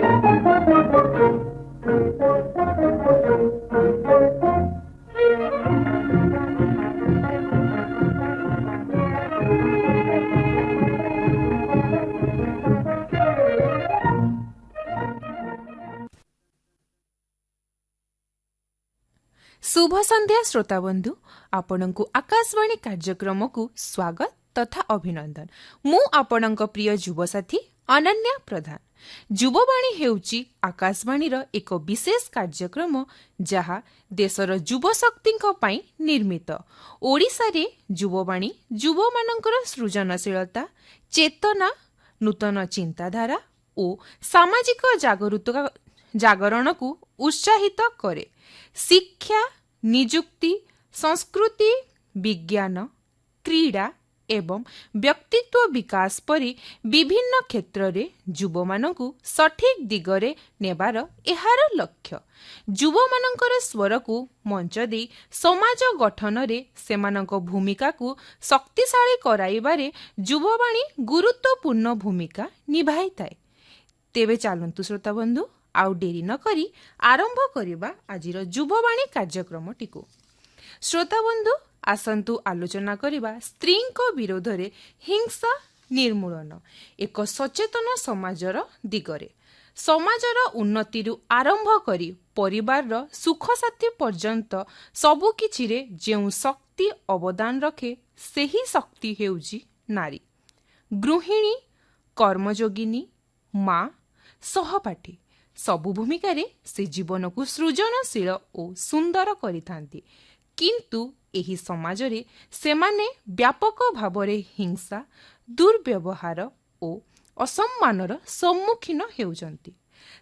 शुभ संध्या श्रोता बंधु आपणଙ୍କୁ आकाशवाणी कार्यक्रम को स्वागत तथा अभिनंदन। मु आपणଙ୍କ प्रिय युवसाथी अनन्या प्रधान। युववाणी हेउची आकाशवाणीर एक विशेष कार्यक्रम जहा देशर युवशक्तिଙ୍କ ପାଇଁ निर्मित। ओडिसा रे युववाणी युवमानଙ୍କର सृजनशीलता, चेतना, नूतन चिंताधारा ओ सामाजिक जागरण को उत्साहित करे। शिक्षा, निजुक्ति, संस्कृति, विज्ञान, क्रीड़ा एवं व्यक्तित्व विकास परि विभिन्न क्षेत्र रे युवा मानकु सठिक दिगरे नेबार एहार लक्ष्य। युवा मानकर स्वर को मंच दे समाज गठन रे सेमानक भूमिका को शक्तिशाली कराइबारे युववाणी गुरुत्वपूर्ण भूमिका निभाई थाए। तेबे चालंतु श्रोता बंधु आउ डेरी न करी आरंभ करिबा आजिर युववाणी कार्यक्रम टिको। श्रोता बंधु आसंतु आलोचना करिबा स्त्रीଙ୍କ विरोधरे हिंसा निर्मूलन एक सचेतन समाजर दिगरे। समाजर उन्नतिरु आरंभ करी परिवारर सुख साथी पर्यंत सबु किछिरे जेउ शक्ति अवदान रखे सेही शक्ति हेउजी नारी। गृहिणी, कर्मयोगिनी, माँ, सहपाठी सबु भूमिकारे से जीवन को सृजनशील और सुंदर करिथांती। किंतु एही समाजरे सेमाने व्यापक भावरे हिंसा, दुर्व्यवहार और असम्मानर सम्मुखीन हेउचंती।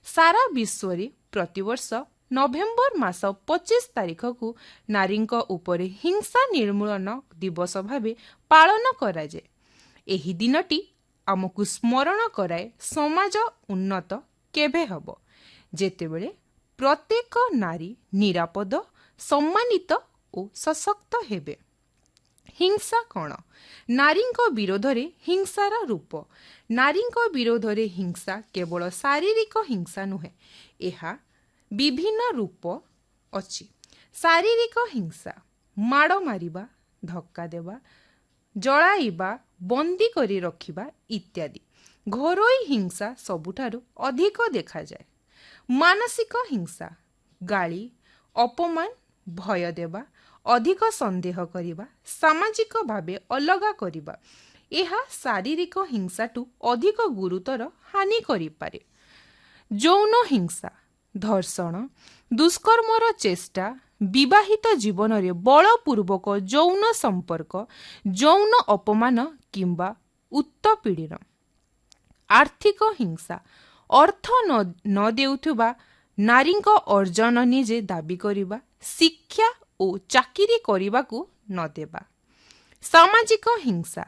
सारा विश्वरे प्रतिवर्ष नवेम्बर मास 25 तारिख को नारींक उपरे हिंसा निर्मूलन दिवस भावे पालन कराए। एही दिनटी आमको स्मरण कराए समाज उन्नत केबे हब जेतेबेले प्रत्येक नारी निरापद, सम्मानित और सशक्त हेबे। हिंसा कौन? नारींक विरोधरे हिंसार रूप। नारींक विरोधरे हिंसा केवल शारीरिक हिंसा नुहे, एहा विभिन्न रूप अछि। शारीरिक हिंसा माड़ मारिबा, धक्का देबा, जळाइबा, बंदी करी रखिबा इत्यादि। घरोई हिंसा सबुठारु अधिक देखा जाए। मानसिक हिंसा गाली, अपमान, भय देवा, अधिक संदेह करिबा, सामाजिक भावे अलगा करिबा एहा शारीरिक हिंसाटू अधिक गुरुतर हानि करि पारे। यौन हिंसा धर्षण, दुष्कर्मर चेष्टा, विवाहित जीवन रे बलपूर्वक यौन संपर्क, यौन अपमान किंबा उत्पीड़न। आर्थिक हिंसा अर्थ न देउथुबा नारींक अर्जन निजे दाबी करिबा, शिक्षा और चाकिरी करिबा को न देबा। सामाजिक हिंसा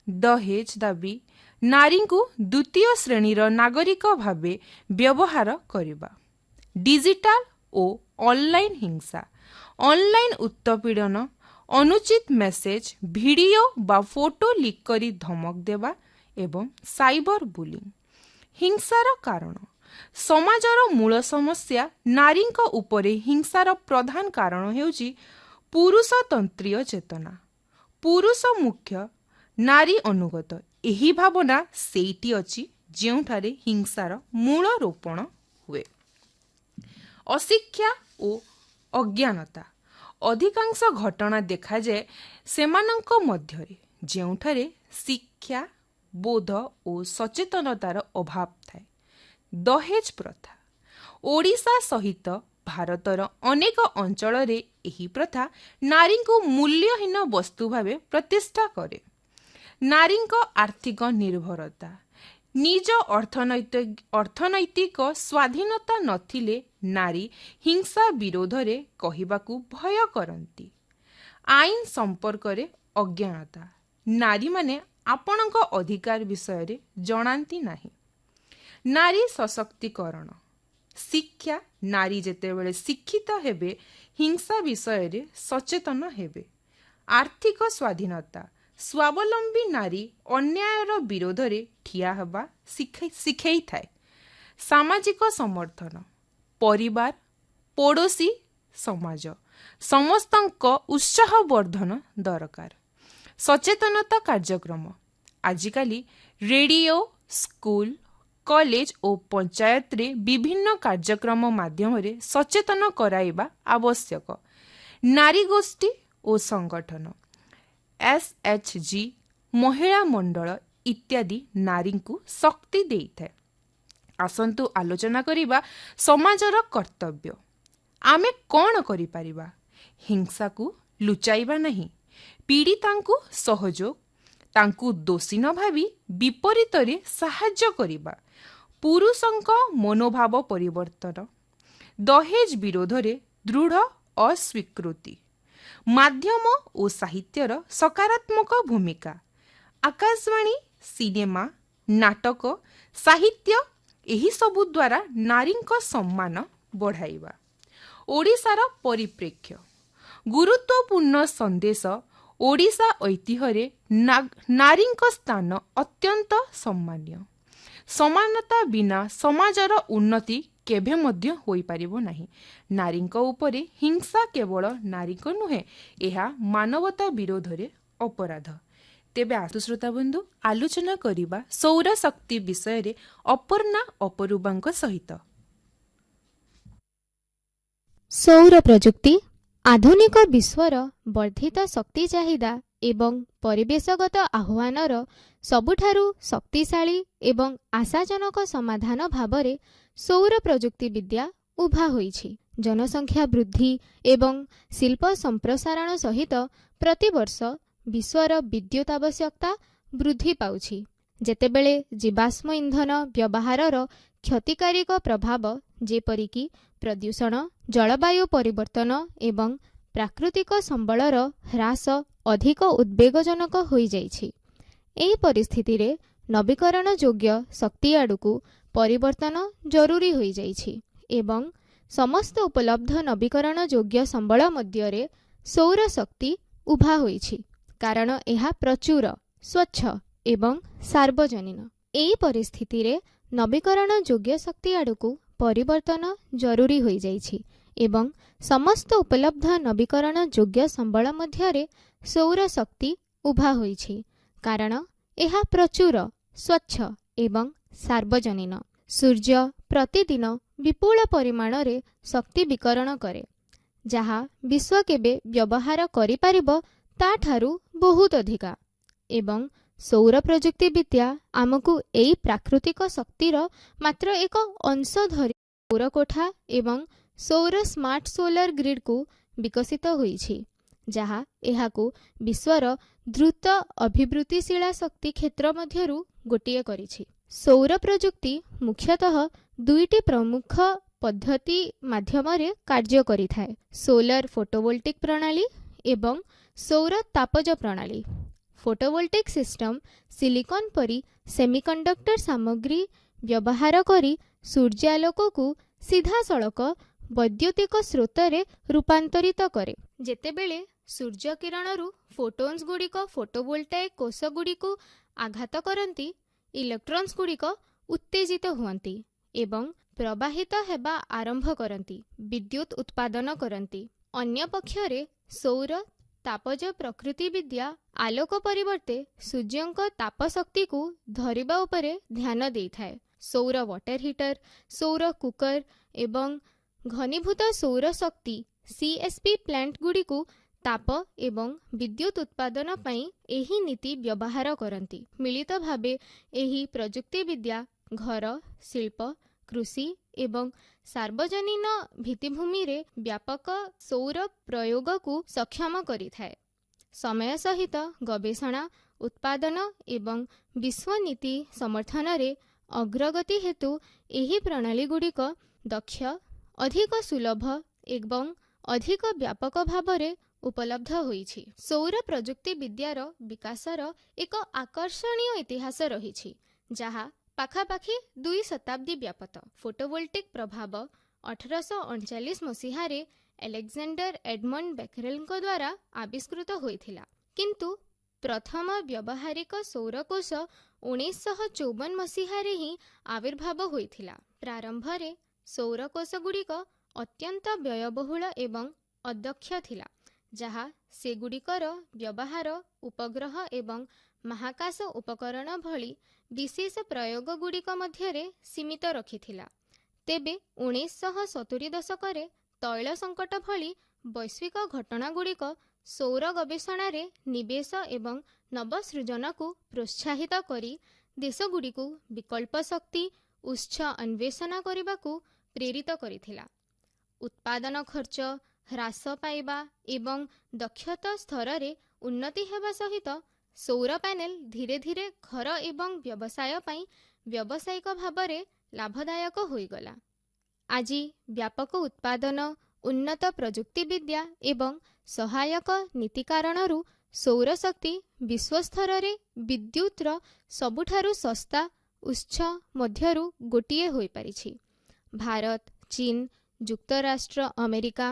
दहेज दाबी, नारी को द्वितीय श्रेणीर नागरिक भावे व्यवहार करिबा। डिजिटल और ऑनलाइन हिंसा ऑनलाइन उत्पीड़न, अनुचित मेसेज, वीडियो बा फोटो लीक करी धमक देबा एवं साइबर बुलिंग। हिंसार कारण समाजर मूल समस्या नारींक उपरे हिंसार प्रधान कारण हेउची पुरुषतंत्रीय चेतना, पुरुष मुख्य नारी अनुगत एही भावना सेठी अछि जेउठारे हिंसार मूल रोपण हुए। अशिक्षा और अज्ञानता अधिकांश घटना देखा जाए सेमानंक मध्यरे जेउठारे शिक्षा, बोध और सचेतनतार अभाव थाए। दहेज प्रथा ओडिशा सहित भारतर अनेक अंचल रे एही प्रथा नारी को मूल्यहीन वस्तु भावे प्रतिष्ठा करे। नारी आर्थिक निर्भरता निज अर्थनैतिक स्वाधीनता नथिले नारी हिंसा विरोध रे कहिबाकू भय करंती। आईन संपर्क रे अज्ञानता नारी माने आपणक अधिकार विषय रे जणांती नाही। नारी सशक्तिकरण शिक्षा नारी जेतेबेले शिक्षित हेबे हिंसा विषय रे सचेतन हेबे। आर्थिक स्वाधीनता स्वावलंबी नारी अन्यायर विरोध रे ठिया हेबा शिखै थाए। ସାମାଜିକ ସମର୍ଥନ, ପରିବାର, ପଡ଼ୋଶୀ, ସମାଜ ସମସ୍ତଙ୍କ ଉତ୍ସାହ ବର୍ଦ୍ଧନ ଦରକାର। ସଚେତନତା କାର୍ଯ୍ୟକ୍ରମ, ଆଜିକାଲି ରେଡ଼ିଓ, ସ୍କୁଲ, କଲେଜ ଓ ପଞ୍ଚାୟତରେ ବିଭିନ୍ନ କାର୍ଯ୍ୟକ୍ରମ ମାଧ୍ୟମରେ ସଚେତନ କରାଇବା ଆବଶ୍ୟକ। ନାରୀ ଗୋଷ୍ଠୀ ଓ ସଂଗଠନ, SHG, ମହିଳା ମଣ୍ଡଳ ଇତ୍ୟାଦି ନାରୀଙ୍କୁ ଶକ୍ତି ଦେଇଥାଏ। ଆସନ୍ତୁ ଆଲୋଚନା କରିବା ସମାଜର କର୍ତ୍ତବ୍ୟ। ଆମେ କ'ଣ କରିପାରିବା? ହିଂସାକୁ ଲୁଚାଇବା ନାହିଁ, ପୀଡ଼ିତାଙ୍କୁ ସହଯୋଗ, ତାଙ୍କୁ ଦୋଷୀ ନ ଭାବି ବିପରୀତରେ ସାହାଯ୍ୟ କରିବା, ପୁରୁଷଙ୍କ ମନୋଭାବ ପରିବର୍ତ୍ତନ, ଦହେଜ ବିରୋଧରେ ଦୃଢ଼ ଅସ୍ୱୀକୃତି, ମାଧ୍ୟମ ଓ ସାହିତ୍ୟର ସକାରାତ୍ମକ ଭୂମିକା, ଆକାଶବାଣୀ, ସିନେମା, ନାଟକ, ସାହିତ୍ୟ ଏହିସବୁ ଦ୍ୱାରା ନାରୀଙ୍କ ସମ୍ମାନ ବଢ଼ାଇବା। ଓଡ଼ିଶାର ପରିପ୍ରେକ୍ଷ୍ୟ, ଗୁରୁତ୍ୱପୂର୍ଣ୍ଣ ସନ୍ଦେଶ, ଓଡ଼ିଶା ଐତିହ୍ୟରେ ନାରୀଙ୍କ ସ୍ଥାନ ଅତ୍ୟନ୍ତ ସମ୍ମାନୀୟ। ସମାନତା ବିନା ସମାଜର ଉନ୍ନତି କେବେ ମଧ୍ୟ ହୋଇପାରିବ ନାହିଁ। ନାରୀଙ୍କ ଉପରେ ହିଂସା କେବଳ ନାରୀଙ୍କ ନୁହେଁ, ଏହା ମାନବତା ବିରୋଧରେ ଅପରାଧ। ତେବେ ଆସୁ ଶ୍ରୋତାବନ୍ଧୁ, ଆଲୋଚନା କରିବା ସୌରଶକ୍ତି ବିଷୟରେ ଅପର୍ଣ୍ଣା ଅପରୂପାଙ୍କ ସହିତ। ସୌର ପ୍ରଯୁକ୍ତି ଆଧୁନିକ ବିଶ୍ୱର ବର୍ଦ୍ଧିତ ଶକ୍ତି ଚାହିଦା ଏବଂ ପରିବେଶଗତ ଆହ୍ୱାନର ସବୁଠାରୁ ଶକ୍ତିଶାଳୀ ଏବଂ ଆଶାଜନକ ସମାଧାନ ଭାବରେ ସୌର ପ୍ରଯୁକ୍ତି ବିଦ୍ୟା ଉଭା ହୋଇଛି। ଜନସଂଖ୍ୟା ବୃଦ୍ଧି ଏବଂ ଶିଳ୍ପ ସମ୍ପ୍ରସାରଣ ସହିତ ପ୍ରତିବର୍ଷ ବିଶ୍ୱର ବିଦ୍ୟୁତ୍ ଆବଶ୍ୟକତା ବୃଦ୍ଧି ପାଉଛି। ଯେତେବେଳେ ଜୀବାଶ୍ମ ଇନ୍ଧନ ବ୍ୟବହାରର କ୍ଷତିକାରକ ପ୍ରଭାବ ଯେପରିକି ପ୍ରଦୂଷଣ, ଜଳବାୟୁ ପରିବର୍ତ୍ତନ ଏବଂ ପ୍ରାକୃତିକ ସମ୍ବଳର ହ୍ରାସ ଅଧିକ ଉଦ୍ବେଗଜନକ ହୋଇଯାଇଛି। ଏହି ପରିସ୍ଥିତିରେ ନବୀକରଣ ଯୋଗ୍ୟ ଶକ୍ତି ଆଡ଼କୁ ପରିବର୍ତ୍ତନ ଜରୁରୀ ହୋଇଯାଇଛି ଏବଂ ସମସ୍ତ ଉପଲବ୍ଧ ନବୀକରଣ ଯୋଗ୍ୟ ସମ୍ବଳ ମଧ୍ୟରେ ସୌରଶକ୍ତି ଉଭା ହୋଇଛି, କାରଣ ଏହା ପ୍ରଚୁର, ସ୍ୱଚ୍ଛ ଏବଂ ସାର୍ବଜନୀନ। ଏହି ପରିସ୍ଥିତିରେ ନବୀକରଣ ଯୋଗ୍ୟ ଶକ୍ତି ଆଡ଼କୁ ପରିବର୍ତ୍ତନ ଜରୁରୀ ହୋଇଯାଇଛି ଏବଂ ସମସ୍ତ ଉପଲବ୍ଧ ନବୀକରଣ ଯୋଗ୍ୟ ସମ୍ବଳ ମଧ୍ୟରେ ସୌରଶକ୍ତି ଉଭା ହୋଇଛି, କାରଣ ଏହା ପ୍ରଚୁର, ସ୍ୱଚ୍ଛ ଏବଂ ସାର୍ବଜନୀନ। ସୂର୍ଯ୍ୟ ପ୍ରତିଦିନ ବିପୁଳ ପରିମାଣରେ ଶକ୍ତି ବିକରଣ କରେ, ଯାହା ବିଶ୍ୱ କେବେ ବ୍ୟବହାର କରିପାରିବ ତାଠାରୁ ବହୁତ ଅଧିକା, ଏବଂ ସୌର ପ୍ରଯୁକ୍ତି ବିଦ୍ୟା ଆମକୁ ଏହି ପ୍ରାକୃତିକ ଶକ୍ତିର ମାତ୍ର ଏକ ଅଂଶ ଧରି ସୌରକୋଠା ଏବଂ ସୌର ସ୍ମାର୍ଟ ସୋଲାର ଗ୍ରିଡ୍କୁ ବିକଶିତ ହୋଇଛି, ଯାହା ଏହାକୁ ବିଶ୍ୱର ଦ୍ରୁତ ଅଭିବୃଦ୍ଧିଶୀଳ ଶକ୍ତି କ୍ଷେତ୍ର ମଧ୍ୟରୁ ଗୋଟିଏ କରିଛି। ସୌର ପ୍ରଯୁକ୍ତି ମୁଖ୍ୟତଃ ଦୁଇଟି ପ୍ରମୁଖ ପଦ୍ଧତି ମାଧ୍ୟମରେ କାର୍ଯ୍ୟ କରିଥାଏ: ସୋଲାର ଫୋଟୋଭୋଲ୍ଟିକ୍ ପ୍ରଣାଳୀ ଏବଂ ସୌର ତାପଜ ପ୍ରଣାଳୀ। ଫୋଟୋଭୋଲ୍ଟିକ୍ ସିଷ୍ଟମ ସିଲିକନ୍ ପରି ସେମିକଣ୍ଡକ୍ଟର ସାମଗ୍ରୀ ବ୍ୟବହାର କରି ସୂର୍ଯ୍ୟାଲୋକକୁ ସିଧାସଳଖ ବୈଦ୍ୟୁତିକ ସ୍ରୋତରେ ରୂପାନ୍ତରିତ କରେ। ଯେତେବେଳେ ସୂର୍ଯ୍ୟ କିରଣରୁ ଫୋଟୋନ୍ସ ଗୁଡ଼ିକ ଫୋଟୋଭୋଲ୍ଟାଇକ୍ କୋଷଗୁଡ଼ିକୁ ଆଘାତ କରନ୍ତି, ଇଲେକ୍ଟ୍ରନ୍ସ ଗୁଡ଼ିକ ଉତ୍ତେଜିତ ହୁଅନ୍ତି ଏବଂ ପ୍ରବାହିତ ହେବା ଆରମ୍ଭ କରନ୍ତି, ବିଦ୍ୟୁତ୍ ଉତ୍ପାଦନ କରନ୍ତି। ଅନ୍ୟପକ୍ଷରେ ସୌର ତାପଜ ପ୍ରକୃତି ବିଦ୍ୟା ଆଲୋକ ପରିବର୍ତ୍ତେ ସୂର୍ଯ୍ୟଙ୍କ ତାପ ଶକ୍ତିକୁ ଧରିବା ଉପରେ ଧ୍ୟାନ ଦେଇଥାଏ। ସୌର ୱାଟର ହିଟର, ସୌର କୁକର ଏବଂ ଘନୀଭୂତ ସୌର ଶକ୍ତି CSP ପ୍ଲାଣ୍ଟ ଗୁଡ଼ିକୁ ତାପ ଏବଂ ବିଦ୍ୟୁତ୍ ଉତ୍ପାଦନ ପାଇଁ ଏହି ନୀତି ବ୍ୟବହାର କରନ୍ତି। ମିଳିତ ଭାବେ ଏହି ପ୍ରଯୁକ୍ତି ବିଦ୍ୟା ଘର, ଶିଳ୍ପ, କୃଷି ଏବଂ ସାର୍ବଜନୀନ ଭିତ୍ତିଭୂମିରେ ବ୍ୟାପକ ସୌର ପ୍ରୟୋଗକୁ ସକ୍ଷମ କରିଥାଏ। ସମୟ ସହିତ ଗବେଷଣା, ଉତ୍ପାଦନ ଏବଂ ବିଶ୍ୱ ନୀତି ସମର୍ଥନରେ ଅଗ୍ରଗତି ହେତୁ ଏହି ପ୍ରଣାଳୀଗୁଡ଼ିକ ଦକ୍ଷ, ଅଧିକ ସୁଲଭ ଏବଂ ଅଧିକ ବ୍ୟାପକ ଭାବରେ ଉପଲବ୍ଧ ହୋଇଛି। ସୌର ପ୍ରଯୁକ୍ତି ବିଦ୍ୟାର ବିକାଶର ଏକ ଆକର୍ଷଣୀୟ ଇତିହାସ ରହିଛି, ଯାହା ପାଖାପାଖି 2 ଶତାବ୍ଦୀ ବ୍ୟାପକ। ଫୋଟୋଭୋଲ୍ଟିକ୍ ପ୍ରଭାବ 1839 ମସିହାରେ ଆଲେକ୍ସାଣ୍ଡର ଏଡମଣ୍ଡ ବେକେରେଲଙ୍କ ଦ୍ୱାରା ଆବିଷ୍କୃତ ହୋଇଥିଲା, କିନ୍ତୁ ପ୍ରଥମ ବ୍ୟବହାରିକ ସୌରକୋଷ 1954 ମସିହାରେ ହିଁ ଆବିର୍ଭାବ ହୋଇଥିଲା। ପ୍ରାରମ୍ଭରେ ସୌରକୋଷଗୁଡ଼ିକ ଅତ୍ୟନ୍ତ ବ୍ୟୟବହୁଳ ଏବଂ ଅଦକ୍ଷ ଥିଲା, ଯାହା ସେଗୁଡ଼ିକର ବ୍ୟବହାର ଉପଗ୍ରହ ଏବଂ ମହାକାଶ ଉପକରଣ ଭଳି ବିଶେଷ ପ୍ରୟୋଗଗୁଡ଼ିକ ମଧ୍ୟରେ ସୀମିତ ରଖିଥିଲା। ତେବେ 1970 ଦଶକରେ ତୈଳ ସଙ୍କଟ ଭଳି ବୈଶ୍ୱିକ ଘଟଣାଗୁଡ଼ିକ ସୌର ଗବେଷଣାରେ ନିବେଶ ଏବଂ ନବସୃଜନକୁ ପ୍ରୋତ୍ସାହିତ କରି ଦେଶଗୁଡ଼ିକୁ ବିକଳ୍ପ ଶକ୍ତି ଉତ୍ସ ଅନ୍ୱେଷଣ କରିବାକୁ ପ୍ରେରିତ କରିଥିଲା। ଉତ୍ପାଦନ ଖର୍ଚ୍ଚ ହ୍ରାସ ପାଇବା ଏବଂ ଦକ୍ଷତା ସ୍ତରରେ ଉନ୍ନତି ହେବା ସହିତ ସୌର ପ୍ୟାନେଲ ଧୀରେ ଧୀରେ ଘର ଏବଂ ବ୍ୟବସାୟ ପାଇଁ ବ୍ୟାବସାୟିକ ଭାବରେ ଲାଭଦାୟକ ହୋଇଗଲା। ଆଜି ବ୍ୟାପକ ଉତ୍ପାଦନ, ଉନ୍ନତ ପ୍ରଯୁକ୍ତିବିଦ୍ୟା ଏବଂ ସହାୟକ ନୀତି କାରଣରୁ ସୌରଶକ୍ତି ବିଶ୍ୱସ୍ତରରେ ବିଦ୍ୟୁତର ସବୁଠାରୁ ଶସ୍ତା ଉତ୍ସ ମଧ୍ୟରୁ ଗୋଟିଏ ହୋଇପାରିଛି। ଭାରତ, ଚୀନ, ଯୁକ୍ତରାଷ୍ଟ୍ର ଆମେରିକା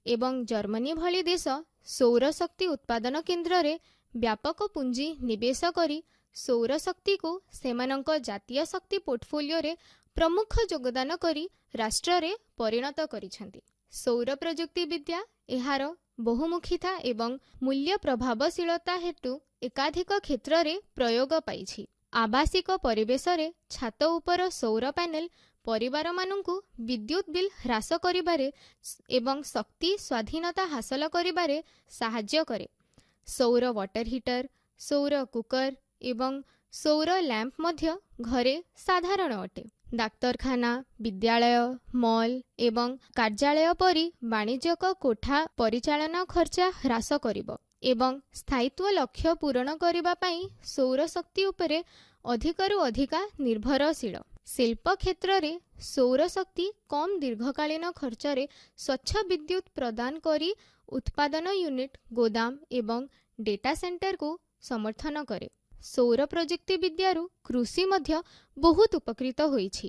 ଏବଂ ଜର୍ମାନୀ ଭଳି ଦେଶ ସୌରଶକ୍ତି ଉତ୍ପାଦନ କେନ୍ଦ୍ରରେ ବ୍ୟାପକ ପୁଞ୍ଜି ନିବେଶ କରି ସୌରଶକ୍ତିକୁ ସେମାନଙ୍କ ଜାତୀୟ ଶକ୍ତି ପୋର୍ଟଫୋଲିଓରେ ପ୍ରମୁଖ ଯୋଗଦାନ କରି ରାଷ୍ଟ୍ରରେ ପରିଣତ କରିଛନ୍ତି। ସୌର ପ୍ରଯୁକ୍ତିବିଦ୍ୟା ଏହାର ବହୁମୁଖୀତା ଏବଂ ମୂଲ୍ୟ ପ୍ରଭାବଶୀଳତା ହେତୁ ଏକାଧିକ କ୍ଷେତ୍ରରେ ପ୍ରୟୋଗ ପାଇଛି। ଆବାସିକ ପରିବେଶରେ ଛାତ ଉପର ସୌର ପ୍ୟାନେଲ ପରିବାରମାନଙ୍କୁ ବିଦ୍ୟୁତ୍ ବିଲ୍ ହ୍ରାସ କରିବାରେ ଏବଂ ଶକ୍ତି ସ୍ୱାଧୀନତା ହାସଲ କରିବାରେ ସାହାଯ୍ୟ କରେ। ସୌର ୱାଟର ହିଟର, ସୌର କୁକର ଏବଂ ସୌର ଲ୍ୟାମ୍ପ ମଧ୍ୟ ଘରେ ସାଧାରଣ ଅଟେ। ଡାକ୍ତରଖାନା, ବିଦ୍ୟାଳୟ, ମଲ୍ ଏବଂ କାର୍ଯ୍ୟାଳୟ ପରି ବାଣିଜ୍ୟିକ କୋଠା ପରିଚାଳନା ଖର୍ଚ୍ଚ ହ୍ରାସ କରିବ ଏବଂ ସ୍ଥାୟିତ୍ୱ ଲକ୍ଷ୍ୟ ପୂରଣ କରିବା ପାଇଁ ସୌରଶକ୍ତି ଉପରେ ଅଧିକରୁ ଅଧିକା ନିର୍ଭରଶୀଳ। ଶିଳ୍ପ କ୍ଷେତ୍ରରେ ସୌରଶକ୍ତି କମ୍ ଦୀର୍ଘକାଳୀନ ଖର୍ଚ୍ଚରେ ସ୍ୱଚ୍ଛ ବିଦ୍ୟୁତ୍ ପ୍ରଦାନ କରି ଉତ୍ପାଦନ ୟୁନିଟ୍, ଗୋଦାମ ଏବଂ ଡେଟା ସେଣ୍ଟରକୁ ସମର୍ଥନ କରେ। ସୌର ପ୍ରଯୁକ୍ତିବିଦ୍ୟାରୁ କୃଷି ମଧ୍ୟ ବହୁତ ଉପକୃତ ହୋଇଛି।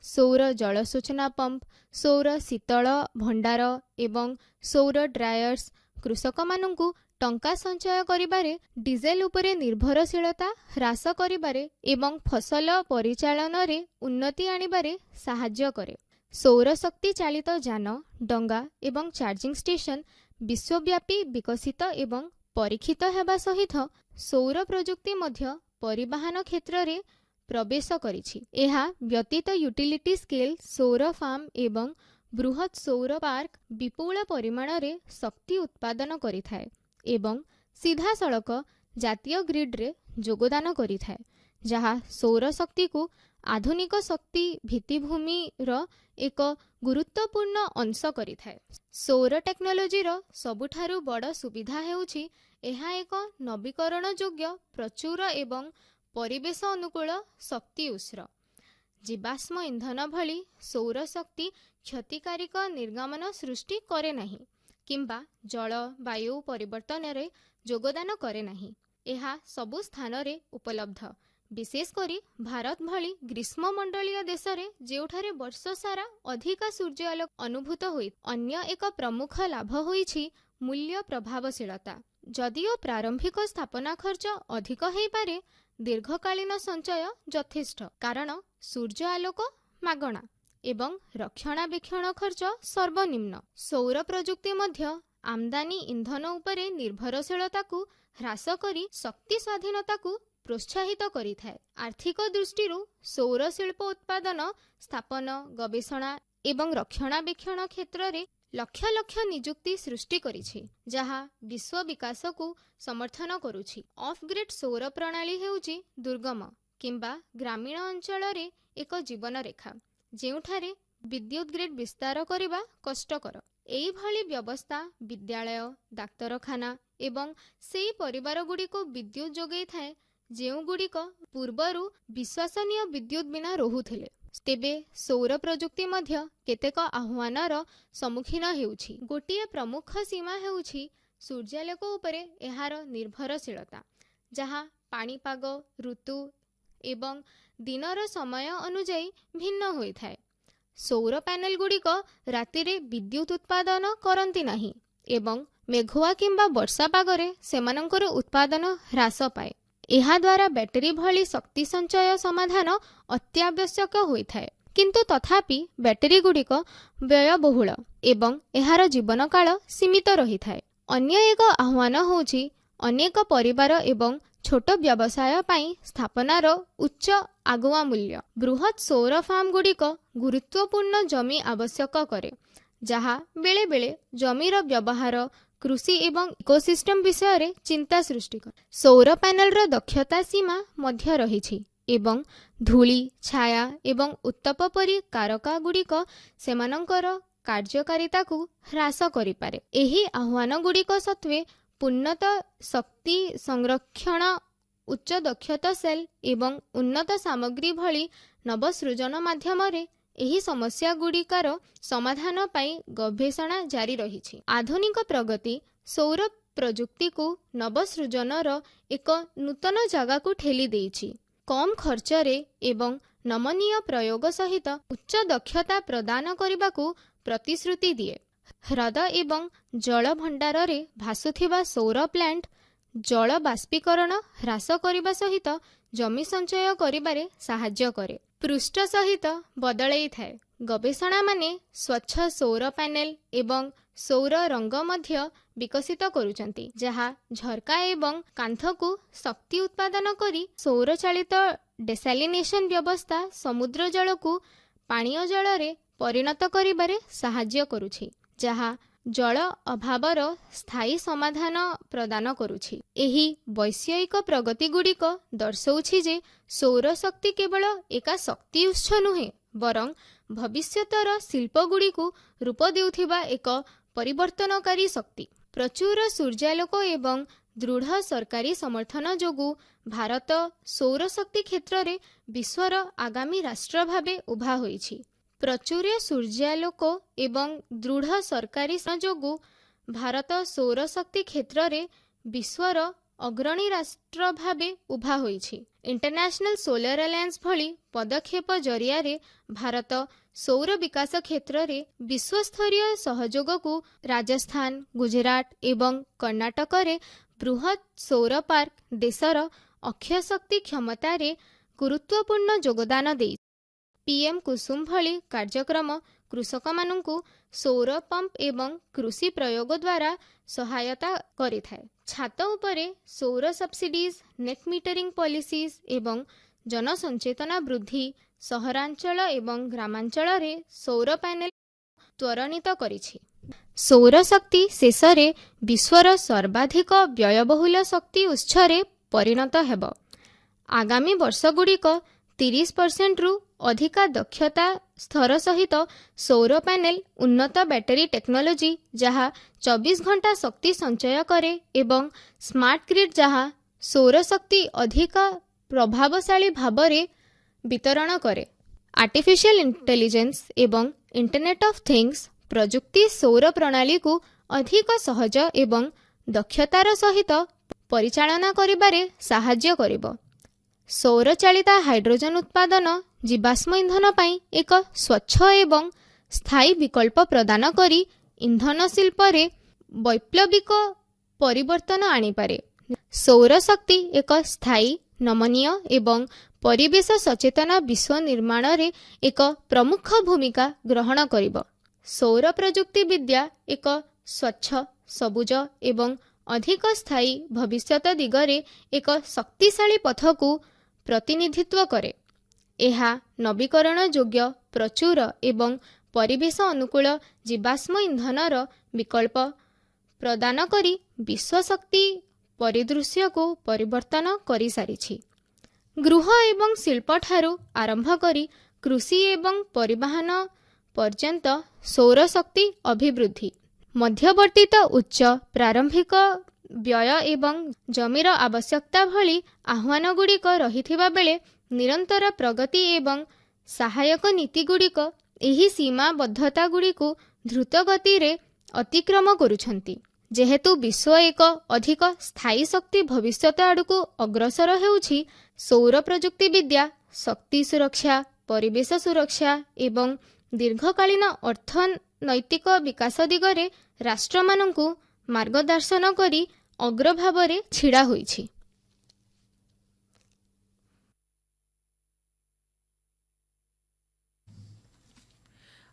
ସୌର ଜଳସେଚନ ପମ୍ପ, ସୌର ଶୀତଳ ଭଣ୍ଡାର ଏବଂ ସୌର ଡ୍ରାୟର୍ସ କୃଷକମାନଙ୍କୁ ଟଙ୍କା ସଞ୍ଚୟ କରିବାରେ, ଡିଜେଲ ଉପରେ ନିର୍ଭରଶୀଳତା ହ୍ରାସ କରିବାରେ ଏବଂ ଫସଲ ପରିଚାଳନାରେ ଉନ୍ନତି ଆଣିବାରେ ସାହାଯ୍ୟ କରେ। ସୌରଶକ୍ତି ଚାଳିତ ଯାନ, ଡଙ୍ଗା ଏବଂ ଚାର୍ଜିଂ ଷ୍ଟେସନ ବିଶ୍ୱବ୍ୟାପୀ ବିକଶିତ ଏବଂ ପରୀକ୍ଷିତ ହେବା ସହିତ ସୌର ପ୍ରଯୁକ୍ତି ମଧ୍ୟ ପରିବହନ କ୍ଷେତ୍ରରେ ପ୍ରବେଶ କରିଛି। ଏହା ବ୍ୟତୀତ ୟୁଟିଲିଟି ସ୍କେଲ ସୌର ଫାର୍ମ ଏବଂ ବୃହତ ସୌର ପାର୍କ ବିପୁଳ ପରିମାଣରେ ଶକ୍ତି ଉତ୍ପାଦନ କରିଥାଏ ଏବଂ ସିଧାସଳଖ ଜାତୀୟ ଗ୍ରିଡରେ ଯୋଗଦାନ କରିଥାଏ, ଯାହା ସୌରଶକ୍ତିକୁ ଆଧୁନିକ ଶକ୍ତି ଭିତ୍ତିଭୂମିର ଏକ ଗୁରୁତ୍ୱପୂର୍ଣ୍ଣ ଅଂଶ କରିଥାଏ। ସୌର ଟେକ୍ନୋଲୋଜିର ସବୁଠାରୁ ବଡ଼ ସୁବିଧା ହେଉଛି ଏହା ଏକ ନବୀକରଣ ଯୋଗ୍ୟ, ପ୍ରଚୁର ଏବଂ ପରିବେଶ ଅନୁକୂଳ ଶକ୍ତି ଉତ୍ସ। ଜୀବାଶ୍ମ ଇନ୍ଧନ ଭଳି ସୌରଶକ୍ତି କ୍ଷତିକାରକ ନିର୍ଗମନ ସୃଷ୍ଟି କରେ ନାହିଁ କିମ୍ବା ଜଳବାୟୁ ପରିବର୍ତ୍ତନରେ ଯୋଗଦାନ କରେ ନାହିଁ। ଏହା ସବୁ ସ୍ଥାନରେ ଉପଲବ୍ଧ, ବିଶେଷ କରି ଭାରତ ଭଳି ଗ୍ରୀଷ୍ମମଣ୍ଡଳୀୟ ଦେଶରେ ଯେଉଁଠାରେ ବର୍ଷ ସାରା ଅଧିକ ସୂର୍ଯ୍ୟ ଆଲୋକ ଅନୁଭୂତ ହୋଇ। ଅନ୍ୟ ଏକ ପ୍ରମୁଖ ଲାଭ ହୋଇଛି ମୂଲ୍ୟ ପ୍ରଭାବଶୀଳତା। ଯଦିଓ ପ୍ରାରମ୍ଭିକ ସ୍ଥାପନା ଖର୍ଚ୍ଚ ଅଧିକ ହୋଇପାରେ, ଦୀର୍ଘକାଳୀନ ସଞ୍ଚୟ ଯଥେଷ୍ଟ, କାରଣ ସୂର୍ଯ୍ୟ ଆଲୋକ ମାଗଣା ଏବଂ ରକ୍ଷଣାବେକ୍ଷଣ ଖର୍ଚ୍ଚ ସର୍ବନିମ୍ନ। ସୌର ପ୍ରଯୁକ୍ତି ମଧ୍ୟ ଆମଦାନୀ ଇନ୍ଧନ ଉପରେ ନିର୍ଭରଶୀଳତାକୁ ହ୍ରାସ କରି ଶକ୍ତି ସ୍ୱାଧୀନତାକୁ ପ୍ରୋତ୍ସାହିତ କରିଥାଏ। ଆର୍ଥିକ ଦୃଷ୍ଟିରୁ ସୌର ଶିଳ୍ପ ଉତ୍ପାଦନ, ସ୍ଥାପନ, ଗବେଷଣା ଏବଂ ରକ୍ଷଣାବେକ୍ଷଣ କ୍ଷେତ୍ରରେ ଲକ୍ଷ ଲକ୍ଷ ନିଯୁକ୍ତି ସୃଷ୍ଟି କରିଛି, ଯାହା ବିଶ୍ୱ ବିକାଶକୁ ସମର୍ଥନ କରୁଛି। ଅଫ୍-ଗ୍ରିଡ୍ ସୌର ପ୍ରଣାଳୀ ହେଉଛି ଦୁର୍ଗମ କିମ୍ବା ଗ୍ରାମୀଣ ଅଞ୍ଚଳରେ ଏକ ଜୀବନରେଖା, ଯେଉଁଠାରେ ବିଦ୍ୟୁତ୍ ଗ୍ରିଡ୍ ବିସ୍ତାର କରିବା କଷ୍ଟକର। ଏହିଭଳି ବ୍ୟବସ୍ଥା ବିଦ୍ୟାଳୟ, ଡାକ୍ତରଖାନା ଏବଂ ସେହି ପରିବାରଗୁଡ଼ିକୁ ବିଦ୍ୟୁତ୍ ଯୋଗାଇଥାଏ ଯେଉଁଗୁଡ଼ିକ ପୂର୍ବରୁ ବିଶ୍ୱସନୀୟ ବିଦ୍ୟୁତ୍ ବିନା ରହୁଥିଲେ। ତେବେ ସୌର ପ୍ରଯୁକ୍ତି ମଧ୍ୟ କେତେକ ଆହ୍ୱାନର ସମ୍ମୁଖୀନ ହେଉଛି। ଗୋଟିଏ ପ୍ରମୁଖ ସୀମା ହେଉଛି ସୂର୍ଯ୍ୟାଲୋକ ଉପରେ ଏହାର ନିର୍ଭରଶୀଳତା, ଯାହା ପାଣିପାଗ, ଋତୁ ଏବଂ ଦିନର ସମୟ ଅନୁଯାୟୀ ଭିନ୍ନ ହୋଇଥାଏ। ସୌର ପ୍ୟାନେଲଗୁଡ଼ିକ ରାତିରେ ବିଦ୍ୟୁତ୍ ଉତ୍ପାଦନ କରନ୍ତି ନାହିଁ ଏବଂ ମେଘୁଆ କିମ୍ବା ବର୍ଷା ପାଗରେ ସେମାନଙ୍କର ଉତ୍ପାଦନ ହ୍ରାସ ପାଏ। ଏହାଦ୍ୱାରା ବ୍ୟାଟେରୀ ଭଳି ଶକ୍ତି ସଞ୍ଚୟ ସମାଧାନ ଅତ୍ୟାବଶ୍ୟକ ହୋଇଥାଏ। କିନ୍ତୁ ତଥାପି ବ୍ୟାଟେରୀଗୁଡ଼ିକ ବ୍ୟୟବହୁଳ ଏବଂ ଏହାର ଜୀବନକାଳ ସୀମିତ ରହିଥାଏ। ଅନ୍ୟ ଏକ ଆହ୍ୱାନ ହେଉଛି ଅନେକ ପରିବାର ଏବଂ ଛୋଟ ବ୍ୟବସାୟ ପାଇଁ ସ୍ଥାପନାର ଉଚ୍ଚ ଆଗୁଆ ମୂଲ୍ୟ। ବୃହତ୍ ସୌର ଫାର୍ମଗୁଡ଼ିକ ଗୁରୁତ୍ୱପୂର୍ଣ୍ଣ ଜମି ଆବଶ୍ୟକ କରେ, ଯାହା ବେଳେବେଳେ ଜମିର ବ୍ୟବହାର, କୃଷି ଏବଂ ଇକୋସିଷ୍ଟମ ବିଷୟରେ ଚିନ୍ତା ସୃଷ୍ଟି କରେ। ସୌର ପ୍ୟାନେଲର ଦକ୍ଷତା ସୀମା ମଧ୍ୟ ରହିଛି ଏବଂ ଧୂଳି, ଛାୟା ଏବଂ ଉତ୍ତାପ ପରି କାରକଗୁଡ଼ିକ ସେମାନଙ୍କର କାର୍ଯ୍ୟକାରିତାକୁ ହ୍ରାସ କରିପାରେ। ଏହି ଆହ୍ୱାନଗୁଡ଼ିକ ସତ୍ତ୍ୱେ ଉନ୍ନତ ଶକ୍ତି ସଂରକ୍ଷଣ, ଉଚ୍ଚ ଦକ୍ଷତା ସେଲ୍ ଏବଂ ଉନ୍ନତ ସାମଗ୍ରୀ ଭଳି ନବସୃଜନ ମାଧ୍ୟମରେ ଏହି ସମସ୍ୟାଗୁଡ଼ିକର ସମାଧାନ ପାଇଁ ଗବେଷଣା ଜାରି ରହିଛି। ଆଧୁନିକ ପ୍ରଗତି ସୌର ପ୍ରଯୁକ୍ତିକୁ ନବସୃଜନର ଏକ ନୂତନ ଜାଗାକୁ ଠେଲି ଦେଇଛି। କମ୍ ଖର୍ଚ୍ଚରେ ଏବଂ ନମନୀୟ ପ୍ରୟୋଗ ସହିତ ଉଚ୍ଚ ଦକ୍ଷତା ପ୍ରଦାନ କରିବାକୁ ପ୍ରତିଶ୍ରୁତି ଦିଏ। ହ୍ରଦ ଏବଂ ଜଳ ଭଣ୍ଡାରରେ ଭାସୁଥିବା ସୌର ପ୍ଲାଣ୍ଟ ଜଳ ବାଷ୍ପୀକରଣ ହ୍ରାସ କରିବା ସହିତ ଜମି ସଞ୍ଚୟ କରିବାରେ ସାହାଯ୍ୟ କରେ। ପୃଷ୍ଠ ସହିତ ବଦଳାଇଥାଏ। ଗବେଷଣାମାନେ ସ୍ୱଚ୍ଛ ସୌର ପ୍ୟାନେଲ ଏବଂ ସୌର ରଙ୍ଗ ମଧ୍ୟ ବିକଶିତ କରୁଛନ୍ତି, ଯାହା ଝର୍କା ଏବଂ କାନ୍ଥକୁ ଶକ୍ତି ଉତ୍ପାଦନ କରି ସୌର ଚାଳିତ ଡେସାଲିନେସନ ବ୍ୟବସ୍ଥା ସମୁଦ୍ର ଜଳକୁ ପାନୀୟ ଜଳରେ ପରିଣତ କରିବାରେ ସାହାଯ୍ୟ କରୁଛି, ଯାହା ଜଳ ଅଭାବର ସ୍ଥାୟୀ ସମାଧାନ ପ୍ରଦାନ କରୁଛି। ଏହି ବୈଷୟିକ ପ୍ରଗତିଗୁଡ଼ିକ ଦର୍ଶାଉଛି ଯେ ସୌର ଶକ୍ତି କେବଳ ଏକ ଶକ୍ତି ଉତ୍ସ ନୁହେଁ, ବରଂ ଭବିଷ୍ୟତର ଶିଳ୍ପଗୁଡ଼ିକୁ ରୂପ ଦେଉଥିବା ଏକ ପରିବର୍ତ୍ତନକାରୀ ଶକ୍ତି। ପ୍ରଚୁର ସୂର୍ଯ୍ୟାଲୋକ ଏବଂ ଦୃଢ଼ ସରକାରୀ ସମର୍ଥନ ଯୋଗୁଁ ଭାରତ ସୌରଶକ୍ତି କ୍ଷେତ୍ରରେ ବିଶ୍ୱର ଆଗାମୀ ରାଷ୍ଟ୍ର ଭାବେ ଉଭା ହୋଇଛି। ପ୍ରଚୁର ସୂର୍ଯ୍ୟାଲୋକ ଏବଂ ଦୃଢ଼ ସରକାରୀ ଯୋଗୁଁ ଭାରତ ସୌରଶକ୍ତି କ୍ଷେତ୍ରରେ ବିଶ୍ୱର ଅଗ୍ରଣୀ ରାଷ୍ଟ୍ର ଭାବେ ଉଭା ହୋଇଛି। ଇଣ୍ଟରନ୍ୟାସନାଲ ସୋଲାର ଆଲାଏନ୍ସ ଭଳି ପଦକ୍ଷେପ ଜରିଆରେ ଭାରତ ସୌର ବିକାଶ କ୍ଷେତ୍ରରେ ବିଶ୍ୱସ୍ତରୀୟ ସହଯୋଗକୁ ରାଜସ୍ଥାନ, ଗୁଜରାଟ ଏବଂ କର୍ଣ୍ଣାଟକରେ ବୃହତ୍ ସୌର ପାର୍କ ଦେଶର ଅକ୍ଷୟ ଶକ୍ତି କ୍ଷମତାରେ ଗୁରୁତ୍ୱପୂର୍ଣ୍ଣ ଯୋଗଦାନ ଦେଇଛି। ପିଏମ୍ କୁସୁମ ଭଳି କାର୍ଯ୍ୟକ୍ରମ କୃଷକମାନଙ୍କୁ ସୌର ପମ୍ପ ଏବଂ କୃଷି ପ୍ରୟୋଗ ଦ୍ୱାରା ସହାୟତା କରିଥାଏ। ଛାତ ଉପରେ ସୌର ସବସିଡିଜ୍, ନେଟ୍ ମିଟରିଂ ପଲିସିଜ୍ ଏବଂ ଜନସଚେତନା ବୃଦ୍ଧି ସହରାଞ୍ଚଳ ଏବଂ ଗ୍ରାମାଞ୍ଚଳରେ ସୌର ପ୍ୟାନେଲ ତ୍ୱରାନ୍ୱିତ କରିଛି। ସୌରଶକ୍ତି ଶେଷରେ ବିଶ୍ୱର ସର୍ବାଧିକ ବ୍ୟୟବହୁଳ ଶକ୍ତି ଉତ୍ସରେ ପରିଣତ ହେବ। ଆଗାମୀ ବର୍ଷଗୁଡ଼ିକ 30%ରୁ ଅଧିକ ଦକ୍ଷତା ସ୍ତର ସହିତ ସୌର ପ୍ୟାନେଲ, ଉନ୍ନତ ବ୍ୟାଟେରୀ ଟେକ୍ନୋଲୋଜି ଯାହା 24 ଘଣ୍ଟା ଶକ୍ତି ସଞ୍ଚୟ କରେ ଏବଂ ସ୍ମାର୍ଟ ଗ୍ରିଡ୍ ଯାହା ସୌରଶକ୍ତି ଅଧିକ ପ୍ରଭାବଶାଳୀ ଭାବରେ ବିତରଣ କରେ। ଆର୍ଟିଫିସିଆଲ ଇଣ୍ଟେଲିଜେନ୍ସ ଏବଂ ଇଣ୍ଟରନେଟ୍ ଅଫ୍ ଥିଙ୍ଗସ୍ ପ୍ରଯୁକ୍ତି ସୌର ପ୍ରଣାଳୀକୁ ଅଧିକ ସହଜ ଏବଂ ଦକ୍ଷତାର ସହିତ ପରିଚାଳନା କରିବାରେ ସାହାଯ୍ୟ କରିବ। ସୌର ଚାଳିତ ହାଇଡ୍ରୋଜେନ ଉତ୍ପାଦନ ଜୀବାଶ୍ମ ଇନ୍ଧନ ପାଇଁ ଏକ ସ୍ୱଚ୍ଛ ଏବଂ ସ୍ଥାୟୀ ବିକଳ୍ପ ପ୍ରଦାନ କରି ଇନ୍ଧନ ଶିଳ୍ପରେ ବୈପ୍ଳବିକ ପରିବର୍ତ୍ତନ ଆଣିପାରେ। ସୌରଶକ୍ତି ଏକ ସ୍ଥାୟୀ, ନମନୀୟ ଏବଂ ପରିବେଶ ସଚେତନ ବିଶ୍ୱ ନିର୍ମାଣରେ ଏକ ପ୍ରମୁଖ ଭୂମିକା ଗ୍ରହଣ କରିବ। ସୌର ପ୍ରଯୁକ୍ତି ବିଦ୍ୟା ଏକ ସ୍ୱଚ୍ଛ, ସବୁଜ ଏବଂ ଅଧିକ ସ୍ଥାୟୀ ଭବିଷ୍ୟତ ଦିଗରେ ଏକ ଶକ୍ତିଶାଳୀ ପଥକୁ ପ୍ରତିନିଧିତ୍ୱ କରେ। ଏହା ନବୀକରଣ ଯୋଗ୍ୟ, ପ୍ରଚୁର ଏବଂ ପରିବେଶ ଅନୁକୂଳ ଜୀବାଶ୍ମ ଇନ୍ଧନର ବିକଳ୍ପ ପ୍ରଦାନ କରି ବିଶ୍ୱ ଶକ୍ତି ପରିଦୃଶ୍ୟକୁ ପରିବର୍ତ୍ତନ କରିସାରିଛି। ଗୃହ ଏବଂ ଶିଳ୍ପଠାରୁ ଆରମ୍ଭ କରି କୃଷି ଏବଂ ପରିବହନ ପର୍ଯ୍ୟନ୍ତ ସୌରଶକ୍ତି ଅଭିବୃଦ୍ଧି ମଧ୍ୟବର୍ତ୍ତିତ ଉଚ୍ଚ ପ୍ରାରମ୍ଭିକ ବ୍ୟୟ ଏବଂ ଜମିର ଆବଶ୍ୟକତା ଭଳି ଆହ୍ୱାନଗୁଡ଼ିକ ରହିଥିବା ବେଳେ ନିରନ୍ତର ପ୍ରଗତି ଏବଂ ସହାୟକ ନୀତିଗୁଡ଼ିକ ଏହି ସୀମାବଦ୍ଧତାଗୁଡ଼ିକୁ ଦ୍ରୁତ ଗତିରେ ଅତିକ୍ରମ କରୁଛନ୍ତି। ଯେହେତୁ ବିଶ୍ୱ ଏକ ଅଧିକ ସ୍ଥାୟୀ ଶକ୍ତି ଭବିଷ୍ୟତ ଆଡ଼କୁ ଅଗ୍ରସର ହେଉଛି, ସୌର ପ୍ରଯୁକ୍ତି ବିଦ୍ୟା ଶକ୍ତି ସୁରକ୍ଷା, ପରିବେଶ ସୁରକ୍ଷା ଏବଂ ଦୀର୍ଘକାଳୀନ ଅର୍ଥନୈତିକ ବିକାଶ ଦିଗରେ ରାଷ୍ଟ୍ରମାନଙ୍କୁ ମାର୍ଗଦର୍ଶନ କରି ଅଗ୍ରଭାଗରେ ଛିଡ଼ା ହୋଇଛି।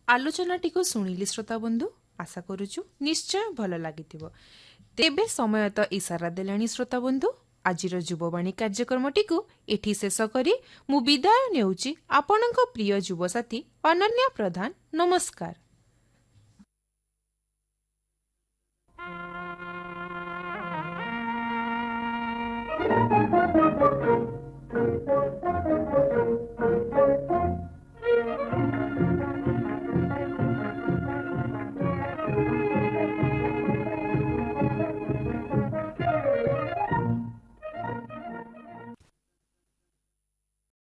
ଆଲୋଚନାଟିକୁ ଶୁଣିଲି ଶ୍ରୋତାବନ୍ଧୁ, ଆଶା କରୁଛୁ ନିଶ୍ଚୟ ଭଲ ଲାଗିଥିବ। ତେବେ ସମୟ ତ ଇସାରା ଦେଲାଣି ଶ୍ରୋତାବନ୍ଧୁ, ଆଜିର ଯୁବବାଣୀ କାର୍ଯ୍ୟକ୍ରମଟିକୁ ଏଠି ଶେଷ କରି ମୁଁ ବିଦାୟ ନେଉଛି ଆପଣଙ୍କ ପ୍ରିୟ ଯୁବସାଥୀ ଅନନ୍ୟା ପ୍ରଧାନ। ନମସ୍କାର।